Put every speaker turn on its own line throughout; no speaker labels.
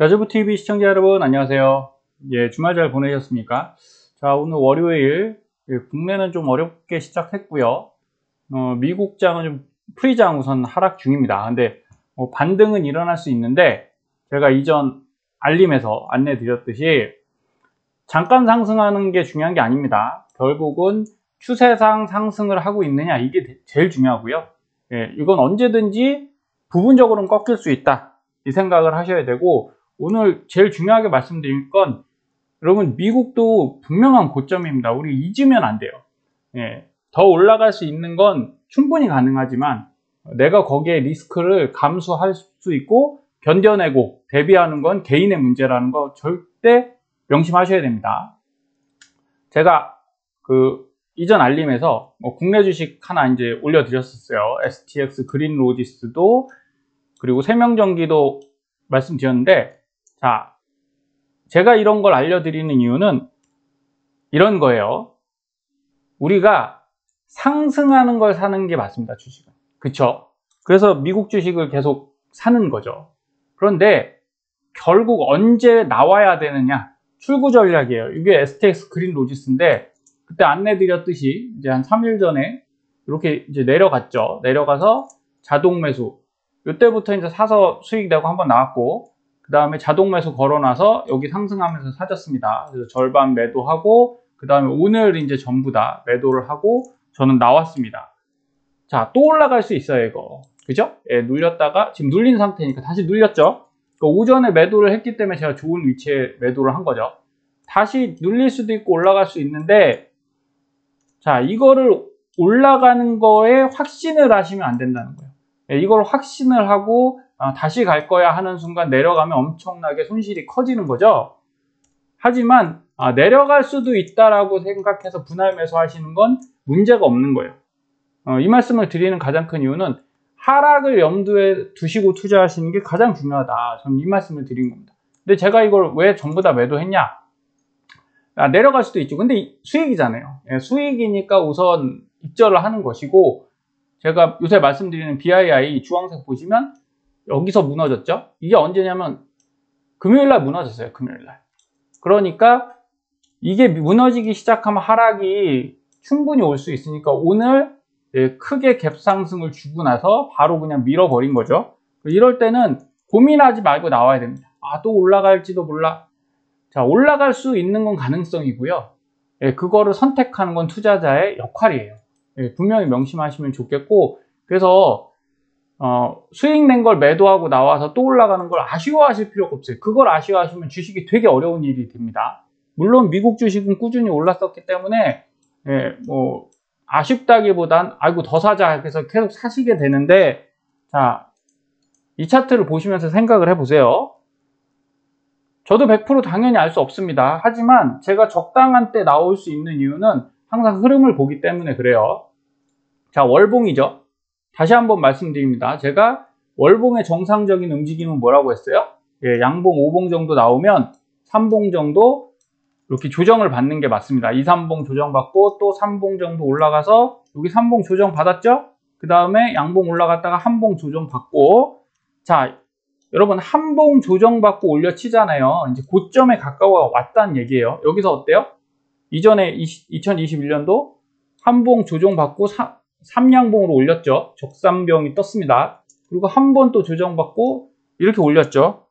라즈부TV 시청자 여러분 안녕하세요. 예, 주말 잘 보내셨습니까? 자, 오늘 월요일 국내는 좀 어렵게 시작했고요. 미국장은 좀 프리장 우선 하락 중입니다. 근데 반등은 일어날 수 있는데 제가 이전 알림에서 안내 드렸듯이 잠깐 상승하는 게 중요한 게 아닙니다. 결국은 추세상 상승을 하고 있느냐 이게 제일 중요하고요. 예, 이건 언제든지 부분적으로는 꺾일 수 있다 이 생각을 하셔야 되고, 오늘 제일 중요하게 말씀드릴 건 여러분 미국도 분명한 고점입니다. 우리 잊으면 안 돼요. 예, 더 올라갈 수 있는 건 충분히 가능하지만 내가 거기에 리스크를 감수할 수 있고 견뎌내고 대비하는 건 개인의 문제라는 거 절대 명심하셔야 됩니다. 제가 이전 알림에서 국내 주식 하나 이제 올려드렸었어요. STX 그린로지스도 그리고 세명전기도 말씀드렸는데, 자, 제가 이런 걸 알려드리는 이유는 이런 거예요. 우리가 상승하는 걸 사는 게 맞습니다, 주식은. 그쵸? 그래서 미국 주식을 계속 사는 거죠. 그런데 결국 언제 나와야 되느냐? 출구 전략이에요. 이게 STX 그린로지스인데, 그때 안내드렸듯이 이제 한 3일 전에 이렇게 이제 내려갔죠. 내려가서 자동 매수. 이때부터 이제 사서 수익 내고 한번 나왔고, 그 다음에 자동 매수 걸어놔서 여기 상승하면서 사졌습니다. 그래서 절반 매도하고, 그 다음에 오늘 이제 전부 다 매도를 하고 저는 나왔습니다. 자, 또 올라갈 수 있어요, 이거. 그죠? 예, 눌렸다가 지금 눌린 상태니까 다시 눌렸죠? 오전에 매도를 했기 때문에 제가 좋은 위치에 매도를 한 거죠. 다시 눌릴 수도 있고 올라갈 수 있는데, 자, 이거를 올라가는 거에 확신을 하시면 안 된다는 거예요. 예, 이걸 확신을 하고 다시 갈 거야 하는 순간 내려가면 엄청나게 손실이 커지는 거죠. 하지만 내려갈 수도 있다라고 생각해서 분할 매수하시는 건 문제가 없는 거예요. 이 말씀을 드리는 가장 큰 이유는 하락을 염두에 두시고 투자하시는 게 가장 중요하다. 저는 이 말씀을 드린 겁니다. 근데 제가 이걸 왜 전부 다 매도했냐? 내려갈 수도 있죠. 근데 수익이잖아요. 예, 수익이니까 우선 입절을 하는 것이고, 제가 요새 말씀드리는 BII 주황색 보시면 여기서 무너졌죠? 이게 언제냐면 금요일날 무너졌어요. 금요일날. 그러니까 이게 무너지기 시작하면 하락이 충분히 올 수 있으니까 오늘 크게 갭 상승을 주고 나서 바로 그냥 밀어버린 거죠. 이럴 때는 고민하지 말고 나와야 됩니다. 또 올라갈지도 몰라. 자, 올라갈 수 있는 건 가능성이고요. 그거를 선택하는 건 투자자의 역할이에요. 분명히 명심하시면 좋겠고, 그래서 수익 낸 걸 매도하고 나와서 또 올라가는 걸 아쉬워하실 필요가 없어요. 그걸 아쉬워하시면 주식이 되게 어려운 일이 됩니다. 물론 미국 주식은 꾸준히 올랐었기 때문에 아쉽다기보단 아이고 더 사자 해서 계속 사시게 되는데, 자, 이 차트를 보시면서 생각을 해보세요. 저도 100% 당연히 알 수 없습니다. 하지만 제가 적당한 때 나올 수 있는 이유는 항상 흐름을 보기 때문에 그래요. 자, 월봉이죠. 다시 한번 말씀드립니다. 제가 월봉의 정상적인 움직임은 뭐라고 했어요? 예, 양봉 5봉 정도 나오면 3봉 정도 이렇게 조정을 받는 게 맞습니다. 2, 3봉 조정받고 또 3봉 정도 올라가서 여기 3봉 조정 받았죠? 그 다음에 양봉 올라갔다가 한봉 조정받고, 자, 여러분 한봉 조정받고 올려치잖아요. 이제 고점에 가까워 왔다는 얘기예요. 여기서 어때요? 이전에 2021년도 한봉 조정받고 3양봉으로 올렸죠. 적산병이 떴습니다. 그리고 한 번 또 조정받고 이렇게 올렸죠.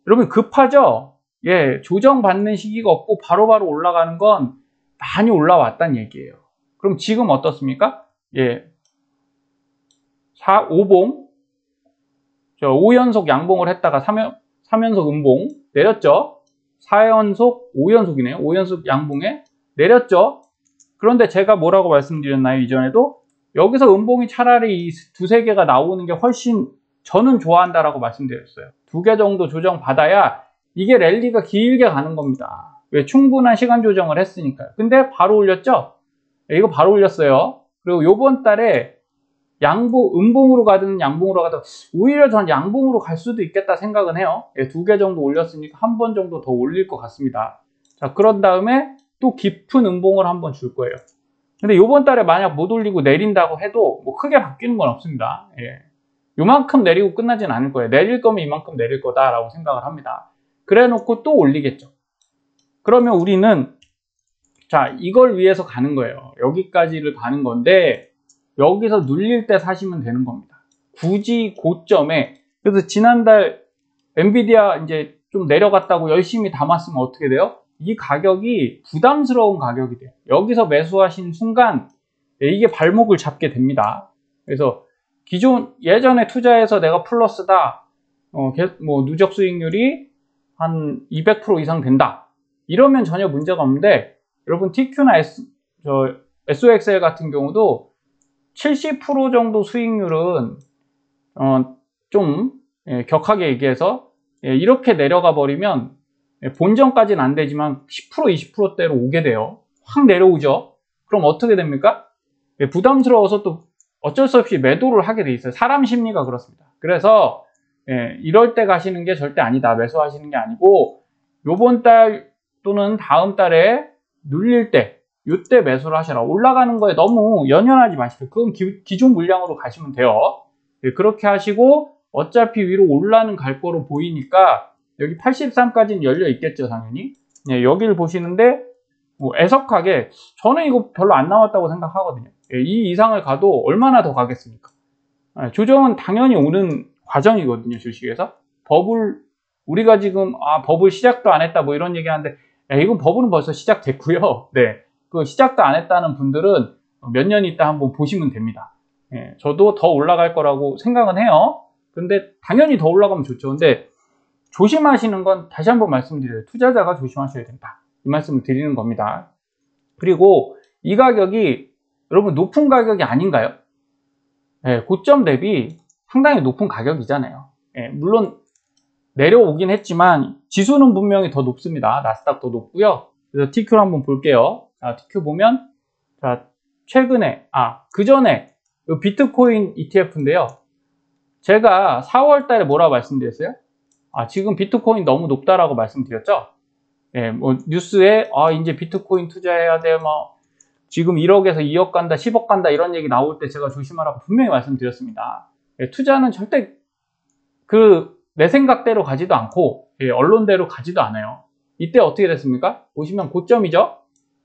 여러분 급하죠? 예, 조정받는 시기가 없고 바로바로 올라가는 건 많이 올라왔다는 얘기예요. 그럼 지금 어떻습니까? 예, 5봉 5연속 양봉을 했다가 3연속 음봉 내렸죠. 4연속 5연속이네요. 5연속 양봉에 내렸죠. 그런데 제가 뭐라고 말씀드렸나요? 이전에도 여기서 음봉이 차라리 이 두세 개가 나오는 게 훨씬 저는 좋아한다라고 말씀드렸어요. 2개 정도 조정 받아야 이게 랠리가 길게 가는 겁니다. 왜? 충분한 시간 조정을 했으니까요. 근데 바로 올렸죠? 이거 바로 올렸어요. 그리고 요번 달에 음봉으로 가든 양봉으로 가든 오히려 전 양봉으로 갈 수도 있겠다 생각은 해요. 2개 정도 올렸으니까 한 번 정도 더 올릴 것 같습니다. 자, 그런 다음에 또 깊은 음봉을 한번 줄 거예요. 근데 요번 달에 만약 못 올리고 내린다고 해도 뭐 크게 바뀌는 건 없습니다. 요만큼 내리고 끝나진 않을 거예요. 내릴 거면 이만큼 내릴 거다라고 생각을 합니다. 그래 놓고 또 올리겠죠. 그러면 우리는 자, 이걸 위해서 가는 거예요. 여기까지를 가는 건데 여기서 눌릴 때 사시면 되는 겁니다. 굳이 고점에. 그래서 지난달 엔비디아 이제 좀 내려갔다고 열심히 담았으면 어떻게 돼요? 이 가격이 부담스러운 가격이 돼요. 여기서 매수하신 순간 이게 발목을 잡게 됩니다. 그래서 기존 예전에 투자해서 내가 플러스다, 뭐 누적 수익률이 한 200% 이상 된다, 이러면 전혀 문제가 없는데, 여러분 TQ나 SOXL 같은 경우도 70% 정도 수익률은 좀 격하게 얘기해서 이렇게 내려가 버리면 본전까지는 안 되지만 10% 20%대로 오게 돼요. 확 내려오죠. 그럼 어떻게 됩니까? 부담스러워서 또 어쩔 수 없이 매도를 하게 돼 있어요. 사람 심리가 그렇습니다. 그래서 이럴 때 가시는 게 절대 아니다. 매수하시는 게 아니고 요번 달 또는 다음 달에 눌릴 때 이때 매수를 하셔라. 올라가는 거에 너무 연연하지 마시고 그건 기존 물량으로 가시면 돼요. 그렇게 하시고 어차피 위로 올라는 갈 거로 보이니까 여기 83까지는 열려 있겠죠, 당연히. 여기를 보시는데 뭐 애석하게 저는 이거 별로 안 남았다고 생각하거든요. 이 이상을 가도 얼마나 더 가겠습니까? 조정은 당연히 오는 과정이거든요, 주식에서. 우리가 지금 버블 시작도 안 했다 뭐 이런 얘기 하는데 이건 버블은 벌써 시작됐고요. 네, 그 시작도 안 했다는 분들은 몇 년 있다 한번 보시면 됩니다. 저도 더 올라갈 거라고 생각은 해요. 근데 당연히 더 올라가면 좋죠. 근데 조심하시는 건 다시 한번 말씀드려요. 투자자가 조심하셔야 된다, 이 말씀을 드리는 겁니다. 그리고 이 가격이 여러분 높은 가격이 아닌가요? 고점 대비 상당히 높은 가격이잖아요. 물론 내려오긴 했지만 지수는 분명히 더 높습니다. 나스닥도 높고요. 그래서 TQ를 한번 볼게요. 자, TQ 보면 자, 최근에 그 전에 비트코인 ETF인데요. 제가 4월 달에 뭐라고 말씀드렸어요? 지금 비트코인 너무 높다라고 말씀드렸죠? 뭐 뉴스에 이제 비트코인 투자해야 돼, 뭐 지금 1억에서 2억 간다, 10억 간다 이런 얘기 나올 때 제가 조심하라고 분명히 말씀드렸습니다. 투자는 절대 내 생각대로 가지도 않고 언론대로 가지도 않아요. 이때 어떻게 됐습니까? 보시면 고점이죠.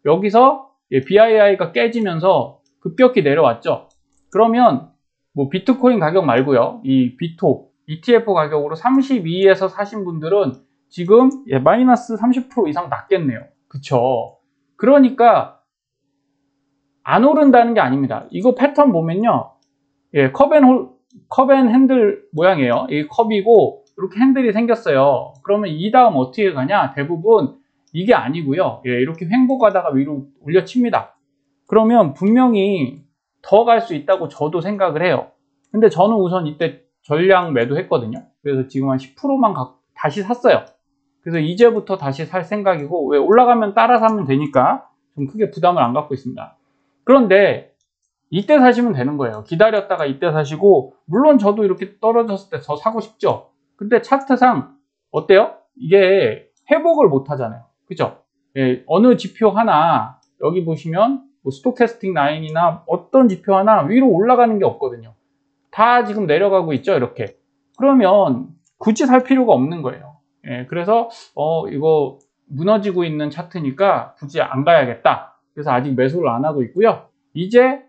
여기서 BII가 깨지면서 급격히 내려왔죠. 그러면 뭐 비트코인 가격 말고요, 이 비토 ETF 가격으로 32에서 사신 분들은 지금 마이너스 30% 이상 났겠네요. 그쵸? 그러니까 안 오른다는 게 아닙니다. 이거 패턴 보면요, 컵앤 핸들 모양이에요. 이 컵이고 이렇게 핸들이 생겼어요. 그러면 이 다음 어떻게 가냐? 대부분 이게 아니고요, 이렇게 횡보가다가 위로 올려칩니다. 그러면 분명히 더 갈 수 있다고 저도 생각을 해요. 근데 저는 우선 이때 전량 매도했거든요. 그래서 지금 한 10%만 다시 샀어요. 그래서 이제부터 다시 살 생각이고, 왜 올라가면 따라 사면 되니까 좀 크게 부담을 안 갖고 있습니다. 그런데 이때 사시면 되는 거예요. 기다렸다가 이때 사시고, 물론 저도 이렇게 떨어졌을 때 더 사고 싶죠. 근데 차트상 어때요? 이게 회복을 못 하잖아요. 그죠? 어느 지표 하나, 여기 보시면 뭐 스톡캐스틱 라인이나 어떤 지표 하나 위로 올라가는 게 없거든요. 다 지금 내려가고 있죠, 이렇게. 그러면 굳이 살 필요가 없는 거예요. 그래서 이거 무너지고 있는 차트니까 굳이 안 가야겠다. 그래서 아직 매수를 안 하고 있고요. 이제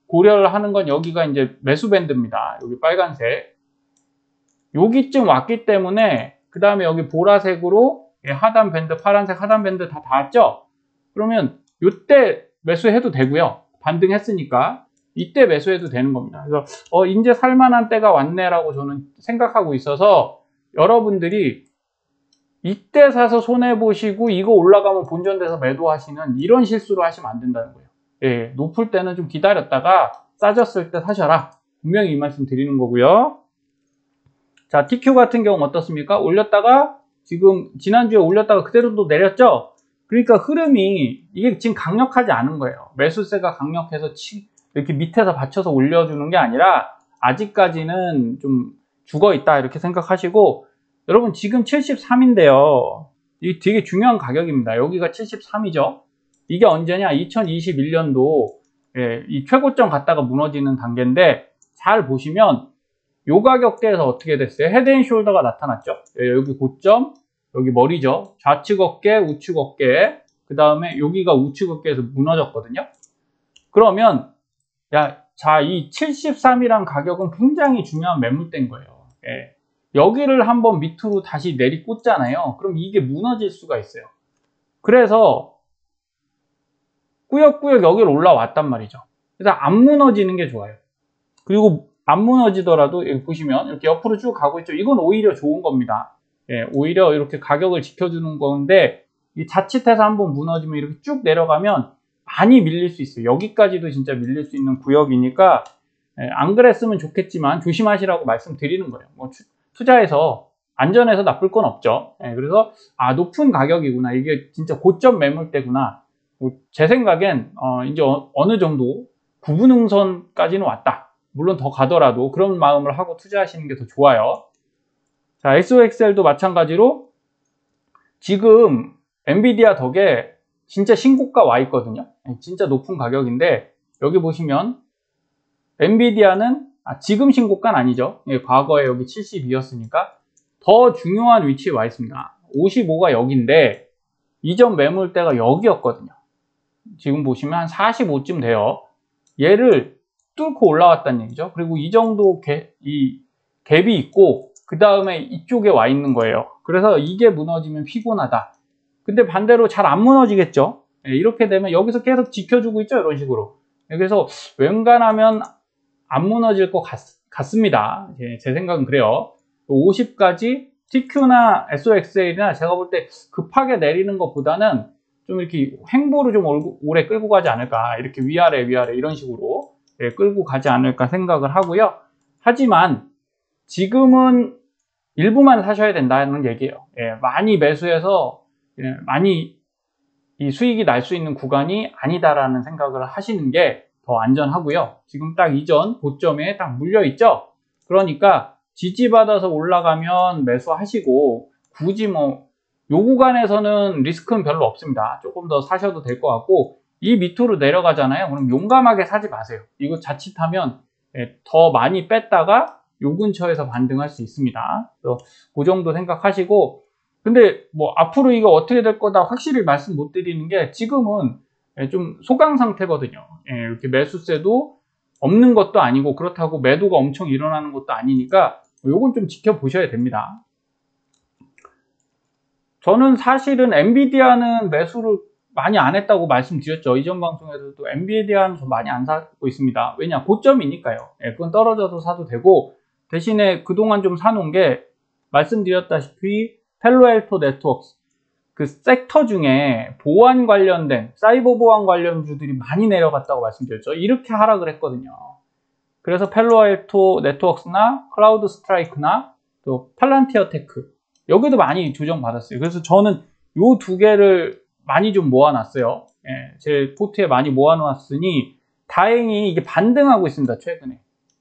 고려를 하는 건 여기가 이제 매수 밴드입니다. 여기 빨간색. 여기쯤 왔기 때문에 그 다음에 여기 보라색으로 하단 밴드, 파란색 하단 밴드 다 닿았죠? 그러면 이때 매수해도 되고요. 반등했으니까 이때 매수해도 되는 겁니다. 그래서 이제 살만한 때가 왔네라고 저는 생각하고 있어서, 여러분들이 이때 사서 손해보시고 이거 올라가면 본전돼서 매도하시는 이런 실수를 하시면 안 된다는 거예요. 높을 때는 좀 기다렸다가 싸졌을 때 사셔라. 분명히 이 말씀 드리는 거고요. 자, TQ 같은 경우는 어떻습니까? 올렸다가 지금 지난주에 올렸다가 그대로 또 내렸죠? 그러니까 흐름이 이게 지금 강력하지 않은 거예요. 매수세가 강력해서 이렇게 밑에서 받쳐서 올려주는 게 아니라 아직까지는 좀 죽어있다 이렇게 생각하시고, 여러분 지금 73인데요. 이게 되게 중요한 가격입니다. 여기가 73이죠. 이게 언제냐? 2021년도 이 최고점 갔다가 무너지는 단계인데, 잘 보시면 요 가격대에서 어떻게 됐어요? 헤드앤숄더가 나타났죠. 여기 고점, 여기 머리죠. 좌측 어깨, 우측 어깨, 그 다음에 여기가 우측 어깨에서 무너졌거든요. 그러면 자, 이 73이란 가격은 굉장히 중요한 매물대인 거예요. 예. 여기를 한번 밑으로 다시 내리꽂잖아요. 그럼 이게 무너질 수가 있어요. 그래서 꾸역꾸역 여기로 올라왔단 말이죠. 그래서 안 무너지는 게 좋아요. 그리고 안 무너지더라도 여기 보시면 이렇게 옆으로 쭉 가고 있죠. 이건 오히려 좋은 겁니다. 예, 오히려 이렇게 가격을 지켜주는 건데 이 자칫해서 한번 무너지면 이렇게 쭉 내려가면 많이 밀릴 수 있어요. 여기까지도 진짜 밀릴 수 있는 구역이니까 안 그랬으면 좋겠지만 조심하시라고 말씀드리는 거예요. 뭐 투자해서 안전해서 나쁠 건 없죠. 그래서 높은 가격이구나. 이게 진짜 고점 매물대구나. 제 생각엔 이제 어느 정도 구분응선까지는 왔다. 물론 더 가더라도 그런 마음을 하고 투자하시는 게 더 좋아요. 자, SOXL도 마찬가지로 지금 엔비디아 덕에 진짜 신고가 와 있거든요. 진짜 높은 가격인데 여기 보시면 엔비디아는 지금 신고가는 아니죠. 과거에 여기 72였으니까 더 중요한 위치에 와 있습니다. 55가 여기인데 이전 매물대가 여기였거든요. 지금 보시면 한 45쯤 돼요. 얘를 뚫고 올라왔다는 얘기죠. 그리고 이 정도 갭이 있고 그 다음에 이쪽에 와 있는 거예요. 그래서 이게 무너지면 피곤하다. 근데 반대로 잘 안 무너지겠죠. 이렇게 되면 여기서 계속 지켜주고 있죠. 이런 식으로. 그래서 웬간하면 안 무너질 것 같습니다. 제 생각은 그래요. 50까지 TQ나 SOXL이나 제가 볼 때 급하게 내리는 것보다는 좀 이렇게 횡보로 좀 오래 끌고 가지 않을까. 이렇게 위아래 이런 식으로 끌고 가지 않을까 생각을 하고요. 하지만 지금은 일부만 사셔야 된다는 얘기예요. 많이 매수해서 많이 이 수익이 날 수 있는 구간이 아니다라는 생각을 하시는 게 더 안전하고요. 지금 딱 이전 고점에 딱 물려 있죠. 그러니까 지지받아서 올라가면 매수하시고 굳이 뭐 요 구간에서는 리스크는 별로 없습니다. 조금 더 사셔도 될 것 같고 이 밑으로 내려가잖아요. 그럼 용감하게 사지 마세요. 이거 자칫하면 더 많이 뺐다가 요 근처에서 반등할 수 있습니다. 그래서 그 정도 생각하시고 근데 뭐 앞으로 이거 어떻게 될 거다 확실히 말씀 못 드리는 게 지금은 좀 소강 상태거든요. 이렇게 매수세도 없는 것도 아니고 그렇다고 매도가 엄청 일어나는 것도 아니니까 요건 좀 지켜보셔야 됩니다. 저는 사실은 엔비디아는 매수를 많이 안 했다고 말씀드렸죠. 이전 방송에서도 엔비디아는 좀 많이 안 사고 있습니다. 왜냐? 고점이니까요. 그건 떨어져서 사도 되고 대신에 그동안 좀 사놓은 게 말씀드렸다시피 펠로알토 네트워크스 그 섹터 중에 보안 관련된 사이버 보안 관련주들이 많이 내려갔다고 말씀드렸죠. 이렇게 하락을 했거든요. 그래서 펠로알토 네트워크스나 클라우드 스트라이크나 또 팔란티어 테크 여기도 많이 조정받았어요. 그래서 저는 요 두 개를 많이 좀 모아놨어요. 제 포트에 많이 모아놨으니 다행히 이게 반등하고 있습니다. 최근에.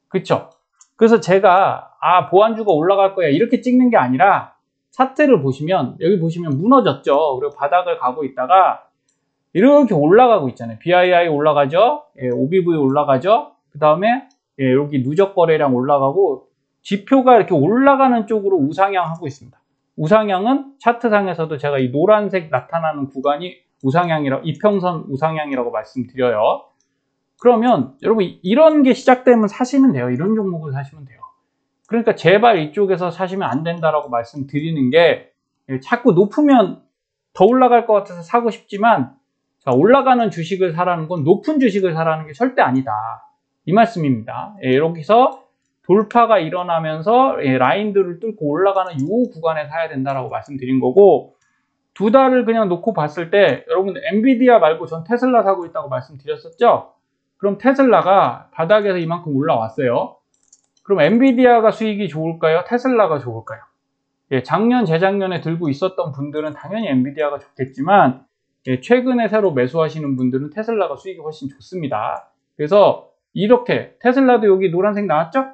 그쵸? 그래서 제가 보안주가 올라갈 거야 이렇게 찍는 게 아니라 차트를 보시면 여기 보시면 무너졌죠. 그리고 바닥을 가고 있다가 이렇게 올라가고 있잖아요. BII 올라가죠. OBV 올라가죠. 그 다음에 여기 누적 거래량 올라가고 지표가 이렇게 올라가는 쪽으로 우상향하고 있습니다. 우상향은 차트상에서도 제가 이 노란색 나타나는 구간이 이평선 우상향이라고 말씀드려요. 그러면 여러분 이런 게 시작되면 사시면 돼요. 이런 종목을 사시면 돼요. 그러니까 제발 이쪽에서 사시면 안 된다라고 말씀드리는 게 자꾸 높으면 더 올라갈 것 같아서 사고 싶지만 자, 올라가는 주식을 사라는 건 높은 주식을 사라는 게 절대 아니다. 이 말씀입니다. 여기서 돌파가 일어나면서 라인들을 뚫고 올라가는 이 구간에 사야 된다라고 말씀드린 거고 두 달을 그냥 놓고 봤을 때 여러분 엔비디아 말고 전 테슬라 사고 있다고 말씀드렸었죠. 그럼 테슬라가 바닥에서 이만큼 올라왔어요. 그럼 엔비디아가 수익이 좋을까요? 테슬라가 좋을까요? 작년, 재작년에 들고 있었던 분들은 당연히 엔비디아가 좋겠지만 최근에 새로 매수하시는 분들은 테슬라가 수익이 훨씬 좋습니다. 그래서 이렇게 테슬라도 여기 노란색 나왔죠?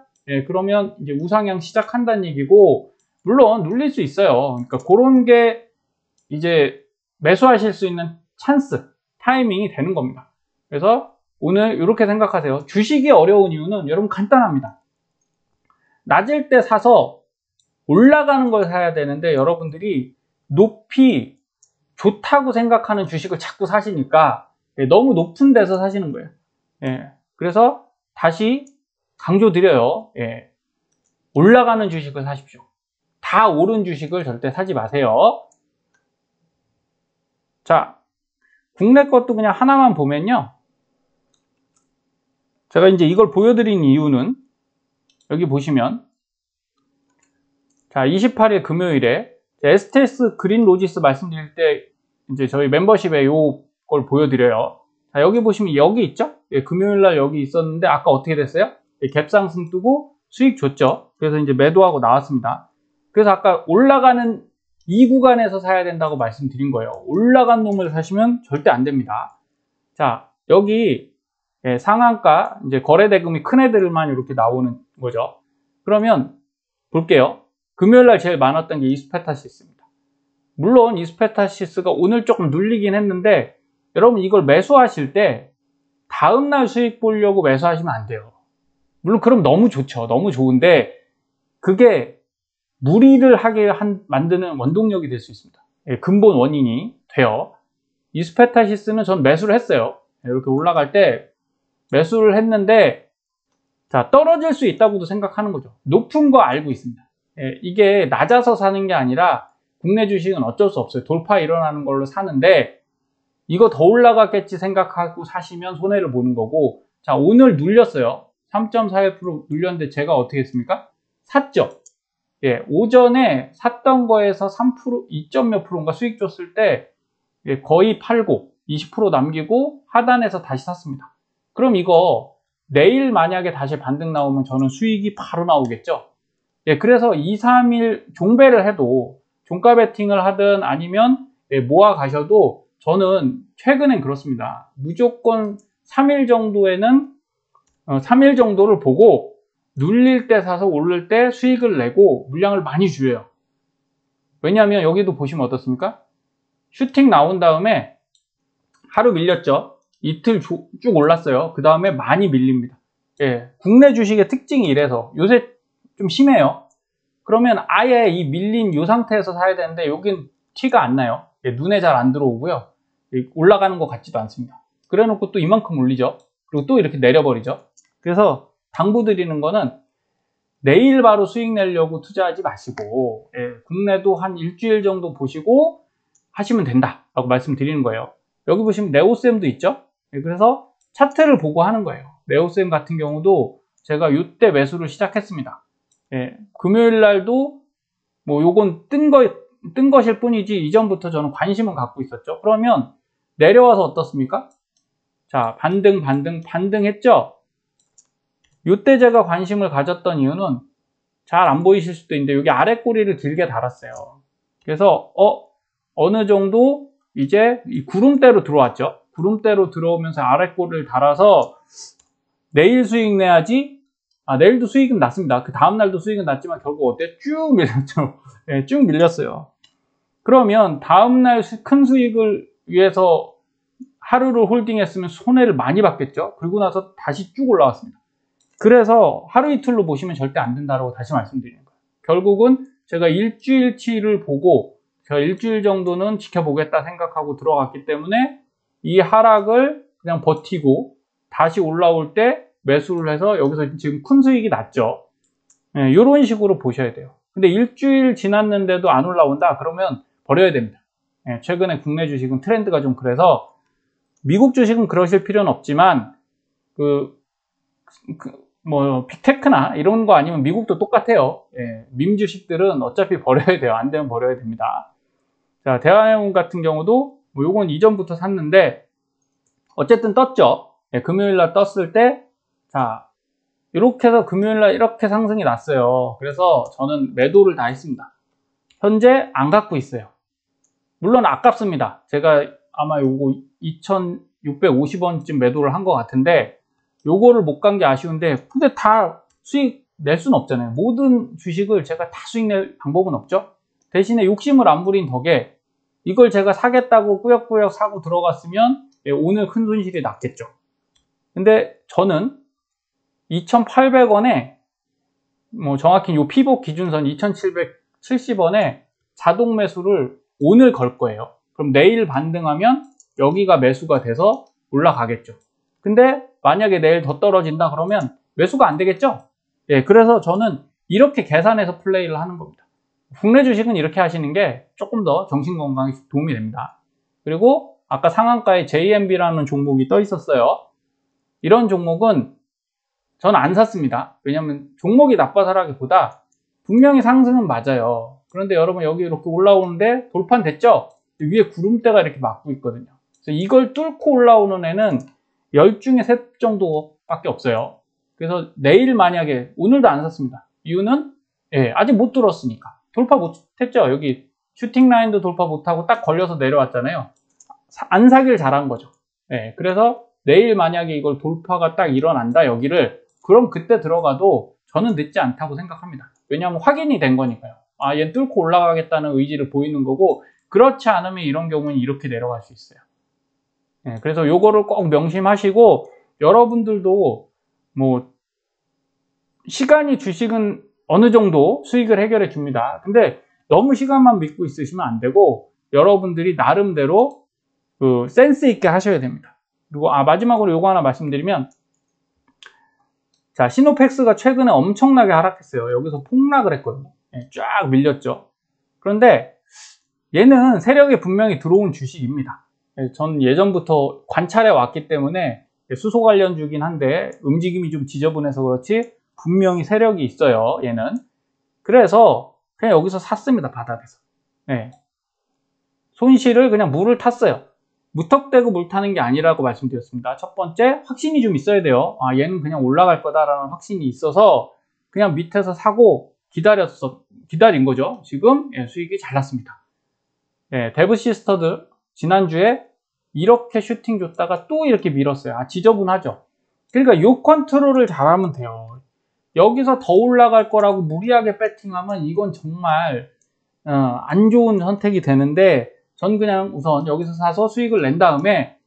그러면 이제 우상향 시작한다는 얘기고 물론 눌릴 수 있어요. 그러니까 그런 게 이제 매수하실 수 있는 찬스, 타이밍이 되는 겁니다. 그래서 오늘 이렇게 생각하세요. 주식이 어려운 이유는 여러분 간단합니다. 낮을 때 사서 올라가는 걸 사야 되는데 여러분들이 높이 좋다고 생각하는 주식을 자꾸 사시니까 너무 높은 데서 사시는 거예요. 그래서 다시 강조드려요. 올라가는 주식을 사십시오. 다 오른 주식을 절대 사지 마세요. 자, 국내 것도 그냥 하나만 보면요. 제가 이제 이걸 보여드린 이유는 여기 보시면 자, 28일 금요일에 STS 그린 로지스 말씀드릴 때 이제 저희 멤버십에 요걸 보여드려요. 자, 여기 보시면 여기 있죠? 금요일날 여기 있었는데 아까 어떻게 됐어요? 갭상승 뜨고 수익 줬죠. 그래서 이제 매도하고 나왔습니다. 그래서 아까 올라가는 이 구간에서 사야 된다고 말씀드린 거예요. 올라간 놈을 사시면 절대 안 됩니다. 자, 여기 상한가 이제 거래대금이 큰 애들만 이렇게 나오는 거죠. 그러면 볼게요. 금요일날 제일 많았던 게 이스페타시스입니다. 물론 이스페타시스가 오늘 조금 눌리긴 했는데 여러분 이걸 매수하실 때 다음날 수익 보려고 매수하시면 안 돼요. 물론 그럼 너무 좋죠. 너무 좋은데 그게 무리를 하게 만드는 원동력이 될 수 있습니다. 근본 원인이 돼요. 이스페타시스는 전 매수를 했어요. 이렇게 올라갈 때 매수를 했는데 자, 떨어질 수 있다고도 생각하는 거죠. 높은 거 알고 있습니다. 이게 낮아서 사는 게 아니라 국내 주식은 어쩔 수 없어요. 돌파 일어나는 걸로 사는데 이거 더 올라가겠지 생각하고 사시면 손해를 보는 거고 자, 오늘 눌렸어요. 3.41% 눌렸는데 제가 어떻게 했습니까? 샀죠. 오전에 샀던 거에서 3%, 2점 몇 프로인가 수익 줬을 때 거의 팔고 20% 남기고 하단에서 다시 샀습니다. 그럼 이거 내일 만약에 다시 반등 나오면 저는 수익이 바로 나오겠죠. 그래서 2, 3일 종배를 해도 종가 베팅을 하든 아니면 모아 가셔도 저는 최근엔 그렇습니다. 무조건 3일 정도에는 3일 정도를 보고 눌릴 때 사서 오를 때 수익을 내고 물량을 많이 줄여요. 왜냐하면 여기도 보시면 어떻습니까? 슈팅 나온 다음에 하루 밀렸죠. 이틀 쭉 올랐어요. 그 다음에 많이 밀립니다. 국내 주식의 특징이 이래서 요새 좀 심해요. 그러면 아예 이 밀린 이 상태에서 사야 되는데 여긴 티가 안 나요. 눈에 잘 안 들어오고요. 올라가는 것 같지도 않습니다. 그래 놓고 또 이만큼 올리죠. 그리고 또 이렇게 내려버리죠. 그래서 당부드리는 거는 내일 바로 수익 내려고 투자하지 마시고 국내도 한 일주일 정도 보시고 하시면 된다 라고 말씀드리는 거예요. 여기 보시면 네오셈도 있죠. 그래서 차트를 보고 하는 거예요. 네오셈 같은 경우도 제가 이때 매수를 시작했습니다. 금요일 날도 뭐 요건 뜬 것일 뿐이지 이전부터 저는 관심은 갖고 있었죠. 그러면 내려와서 어떻습니까? 자, 반등했죠? 요때 제가 관심을 가졌던 이유는 잘 안 보이실 수도 있는데 여기 아래 꼬리를 길게 달았어요. 그래서 어느 정도 이제 이 구름대로 들어왔죠. 구름대로 들어오면서 아래 꼬리를 달아서 내일 수익 내야지. 내일도 수익은 났습니다. 그 다음날도 수익은 났지만 결국 어때요? 쭉 밀렸죠. 쭉 밀렸어요. 그러면 다음날 큰 수익을 위해서 하루를 홀딩했으면 손해를 많이 봤겠죠. 그리고 나서 다시 쭉 올라왔습니다. 그래서 하루 이틀로 보시면 절대 안 된다고 다시 말씀드리는 거예요. 결국은 제가 일주일치를 보고 제가 일주일 정도는 지켜보겠다 생각하고 들어갔기 때문에 이 하락을 그냥 버티고 다시 올라올 때 매수를 해서 여기서 지금 큰 수익이 났죠. 이런 식으로 보셔야 돼요. 근데 일주일 지났는데도 안 올라온다? 그러면 버려야 됩니다. 최근에 국내 주식은 트렌드가 좀 그래서 미국 주식은 그러실 필요는 없지만 뭐 빅테크나 이런 거 아니면 미국도 똑같아요. 밈 주식들은 어차피 버려야 돼요. 안 되면 버려야 됩니다. 자, 대한해운 같은 경우도 뭐 요건 이전부터 샀는데 어쨌든 떴죠. 금요일날 떴을 때 자, 이렇게 해서 금요일날 이렇게 상승이 났어요. 그래서 저는 매도를 다 했습니다. 현재 안 갖고 있어요. 물론 아깝습니다. 제가 아마 요거 2,650원쯤 매도를 한 것 같은데 요거를 못 간 게 아쉬운데 근데 다 수익 낼 수는 없잖아요. 모든 주식을 제가 다 수익 낼 방법은 없죠. 대신에 욕심을 안 부린 덕에 이걸 제가 사겠다고 꾸역꾸역 사고 들어갔으면 오늘 큰 손실이 났겠죠. 근데 저는 2,800원에 뭐 정확히 요 피복 기준선 2,770원에 자동 매수를 오늘 걸 거예요. 그럼 내일 반등하면 여기가 매수가 돼서 올라가겠죠. 근데 만약에 내일 더 떨어진다 그러면 매수가 안 되겠죠. 예, 그래서 저는 이렇게 계산해서 플레이를 하는 겁니다. 국내 주식은 이렇게 하시는 게 조금 더 정신건강에 도움이 됩니다. 그리고 아까 상한가에 JMB라는 종목이 떠 있었어요. 이런 종목은 저는 안 샀습니다. 왜냐면 종목이 나빠서라기보다 분명히 상승은 맞아요. 그런데 여러분 여기 이렇게 올라오는데 돌파는 됐죠? 위에 구름대가 이렇게 막고 있거든요. 그래서 이걸 뚫고 올라오는 애는 10 중에 3 정도밖에 없어요. 그래서 내일 만약에, 오늘도 안 샀습니다. 이유는 아직 못 뚫었으니까. 돌파 못했죠. 여기 슈팅 라인도 돌파 못하고 딱 걸려서 내려왔잖아요. 안 사길 잘한 거죠. 그래서 내일 만약에 이걸 돌파가 딱 일어난다 여기를, 그럼 그때 들어가도 저는 늦지 않다고 생각합니다. 왜냐하면 확인이 된 거니까요. 아, 얘는 뚫고 올라가겠다는 의지를 보이는 거고, 그렇지 않으면 이런 경우는 이렇게 내려갈 수 있어요. 그래서 요거를 꼭 명심하시고, 여러분들도 뭐 시간이 주식은 어느 정도 수익을 해결해 줍니다. 근데 너무 시간만 믿고 있으시면 안 되고, 여러분들이 나름대로 그 센스 있게 하셔야 됩니다. 그리고 마지막으로 요거 하나 말씀드리면, 자, 시노펙스가 최근에 엄청나게 하락했어요. 여기서 폭락을 했거든요. 쫙 밀렸죠. 그런데 얘는 세력이 분명히 들어온 주식입니다. 전 예전부터 관찰해 왔기 때문에 수소 관련주긴 한데 움직임이 좀 지저분해서 그렇지 분명히 세력이 있어요, 얘는. 그래서 그냥 여기서 샀습니다, 바닥에서. 손실을 그냥 물을 탔어요. 무턱대고 물 타는 게 아니라고 말씀드렸습니다. 첫 번째, 확신이 좀 있어야 돼요. 아, 얘는 그냥 올라갈 거다라는 확신이 있어서 그냥 밑에서 사고 기다린 거죠. 지금 수익이 잘 났습니다. 데브시스터들 지난주에 이렇게 슈팅 줬다가 또 이렇게 밀었어요. 지저분하죠. 그러니까 요 컨트롤을 잘하면 돼요. 여기서 더 올라갈 거라고 무리하게 배팅하면 이건 정말 안 좋은 선택이 되는데, 전 그냥 우선 여기서 사서 수익을 낸 다음에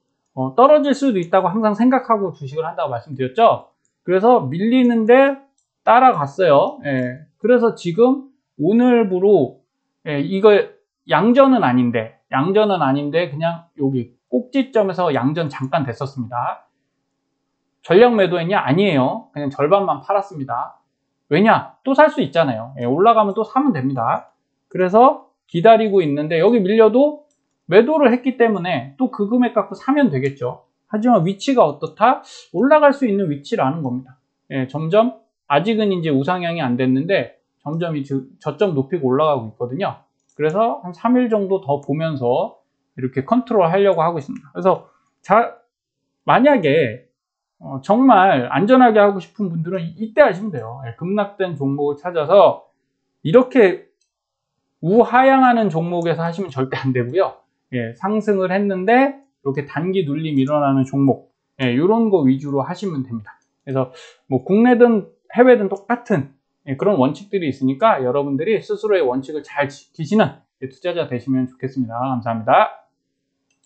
떨어질 수도 있다고 항상 생각하고 주식을 한다고 말씀드렸죠. 그래서 밀리는데 따라갔어요. 그래서 지금 오늘부로 이거 양전은 아닌데 그냥 여기 꼭지점에서 양전 잠깐 됐었습니다. 전략 매도했냐? 아니에요. 그냥 절반만 팔았습니다. 왜냐? 또 살 수 있잖아요. 올라가면 또 사면 됩니다. 그래서 기다리고 있는데 여기 밀려도 매도를 했기 때문에 또 그 금액 갖고 사면 되겠죠. 하지만 위치가 어떻다? 올라갈 수 있는 위치라는 겁니다. 점점 아직은 이제 우상향이 안 됐는데 점점 이 저점 높이고 올라가고 있거든요. 그래서 한 3일 정도 더 보면서 이렇게 컨트롤 하려고 하고 있습니다. 그래서 만약에 정말 안전하게 하고 싶은 분들은 이때 하시면 돼요. 급락된 종목을 찾아서 이렇게 우하향하는 종목에서 하시면 절대 안 되고요. 상승을 했는데 이렇게 단기 눌림 일어나는 종목, 이런 거 위주로 하시면 됩니다. 그래서 뭐 국내든 해외든 똑같은 그런 원칙들이 있으니까 여러분들이 스스로의 원칙을 잘 지키시는 투자자 되시면 좋겠습니다. 감사합니다.